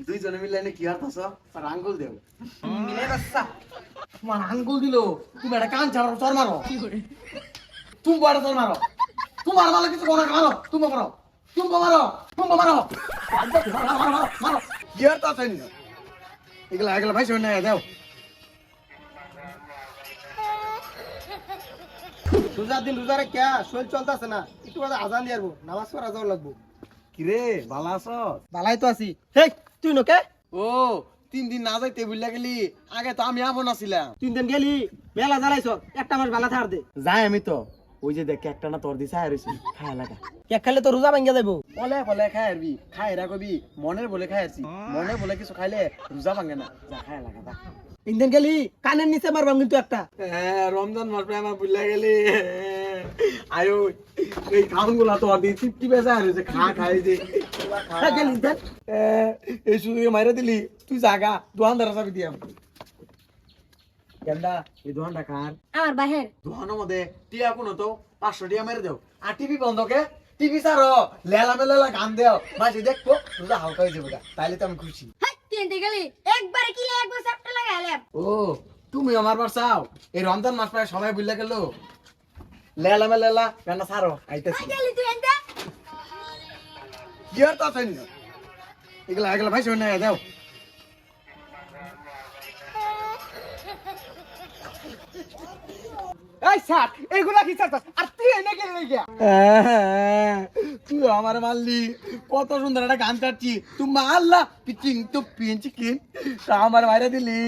দুইজনে মিলে এনে কি হারতাছ আর আঙ্গুল দেও মিলে বাচ্চা তোমার আঙ্গুল দিল তুমি একটা কান ছাড়ো চর মারো তুমি বড় চর মারো তোমার মালা কিছু কোনা মারো তুমি মারো মারো কি হারতাছ এগুলা এগুলা ভাই শুনে দেও রোজার দিন রোজারে কে শরীর চলতেছে না একটু বাদে আজান দিয়ে আসবো নামাজ পড়া যাওয়া লাগবো কিরে ভালো আছ ভালাই তো আছি হেই তুই নকে ও 3 দিন না যাইতে বুঝলা গেলি আগে তো আমি আমন আছিলাম 3 দিন গেলি মেলা জ্বালাইছ একটা মাস বেলা থার দে যাই আমি তো ওই যে দেখ একটা না তোর দিছে আর হইছে খায় লাগা কেক খাইলে তো রোজা ভাঙ্গা যাইবো বলে বলে খাই আরবি খাই রা কবি মনের বলে খাই আরছি মনে বলে কিছু খাইলে রোজা ভাঙে না যা খায় লাগা যা 3 দিন গেলি কানের নিচে মারবাম কিন্তু একটা রমজান মাস পরে আমার বুঝলা গেলি আয়ো এই খাউন গুলা তো দি 50 পয়সা আর হইছে খা খাই যে গেলি দেখ এই শুধু মাইরা দিলি তুই জাগা দোকানদার চাবি দিয়াম কেন্দা এই দোকানটা কার আমার বাহের দোকানের মধ্যে টিয়া কোনো তো 500 টিয়া মেরে দেও আর টিভি বন্ধ কে টিভি ছাড়ো লেলা মেলা গান দেও মাঝে দেখবো রোজা হালকা হয়ে যাবে তাইলে তো আমি খুশি হাই তিনতে গেলি একবারে কি একবার চ্যাপ্টার লাগাইলাম ও তুমি আমার বার চাও এই রমজান মাস প্রায় সবাই বুঝলে গেল লেলা মেলা গানটা ছাড়ো আইতেছি গেলি তুই এন্টা কি আর তা চাই না এগুলা এগুলা ভাই শুনে দেও এই স্যার এগুলা কি স্যার আর তুই এনে গেলি গিয়া তুই আমার মারলি কত সুন্দর একটা গান চাচ্ছি তুই মারলা পিচিং তো পিঞ্চিকিন তা আমার মাইরা দিলি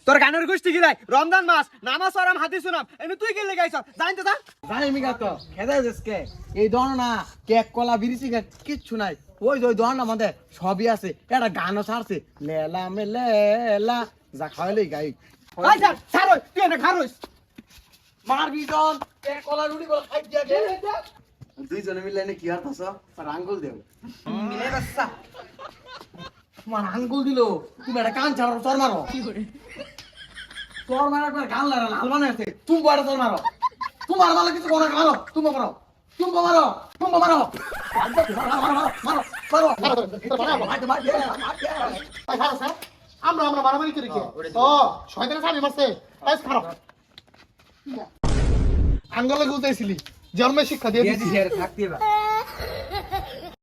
তোর গানের গোষ্ঠী কি নাই রমজান মাস নামাজ আরাম হাদিস শুনাম এনে তুই গেলি গাইছ জানতে যা জানি মিগা তো খেদা দেশকে এই দন না কেক কলা বিড়ি সিগারেট কিচ্ছু নাই ওই যে ওই দন আমাদের সবই আছে একটা গানও ছাড়ছে লেলা মে লেলা যা খাওয়াইলেই গাই এই স্যার স্যার ওই তুই এনে খারইস মারবি জন কেক কলা রুটি কলা খাই দিয়া দে দুইজনে মিলে এনে কি হারতাছ আর আঙ্গুল দেও মিলে বাচ্চা তোমার আঙ্গুল দিল তুমি একটা কান ছাড়ো চর মারো তোর মারা একবার গান লাগা লাল বানাই আছে তুমি বড় চর মারো তোমার মালা কিছু কোনা মারো তুমি মারো আমরা মারামারি করি কি ও শয়তানের সামনে মারছে আজ খারাপ আঙ্গলে গুলতেছিলি জন্মে শিক্ষা দিয়ে দিছি থাকতে